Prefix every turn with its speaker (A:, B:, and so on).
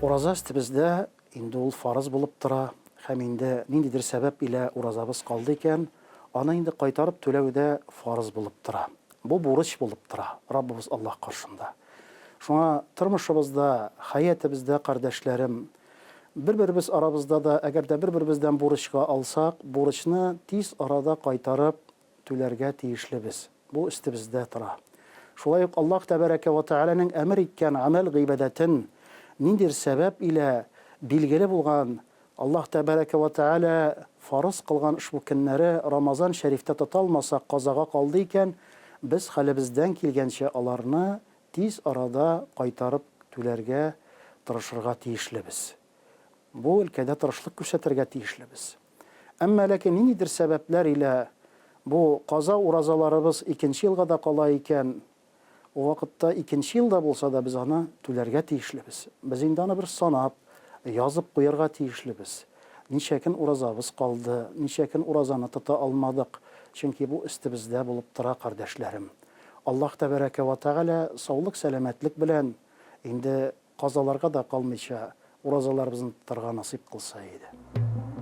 A: Ураза истебездә инде ул фарыз булып тора, һәм инде ниндидер сәбәп илә уразабыз калды икән, аны инде кайтарып түләү дә фарыз булып тора. Бу бурыч булып тора Раббыбыз Аллаһ каршында. Шуңа тормышыбызда, хаятыбызда, кардәшләрем, бер-беребез арабызда да, әгәр дә бер-беребездән бурычка алсак, бурычны тиз арада кайтарып түләргә тиешлебез. Бу истебездә тора. Шулай ук Аллаһ тәбәрәкә ва тәгаләнең әмер иткән амәл гыйбадәтен ниндидер сәбәп илә билгеле булган, Аллаһ тәбәрәкә ва тәгалә фарыз кылган ушбу көннәре Рамазан шәрифтә тота алмасак, казага калды икән, без хәлебездән килгәнчә аларны тиз арада кайтарып түләргә тырышырга тиешлебез. Бу өлкәдә тырышлык күрсәтергә тиешлебез. Әмма ләкин ниндидер сәбәпләр илә бу каза уразаларыбыз икенче елга да кала икән, o вакытта икенче елда булса да без аны түләргә тиешлебез. Без инде аны бер санап, язып куярга тиешлебез. Ничә көн уразабыз калды, ничә көн уразаны тота алмадык, чөнки бу истебездә булып тора, кардәшләрем. Аллаһ тәбәрәкә ва тәгалә саулык, сәламәтлек белән инде казаларга да калмыйча уразаларыбызны тотарга насыйп кылса иде.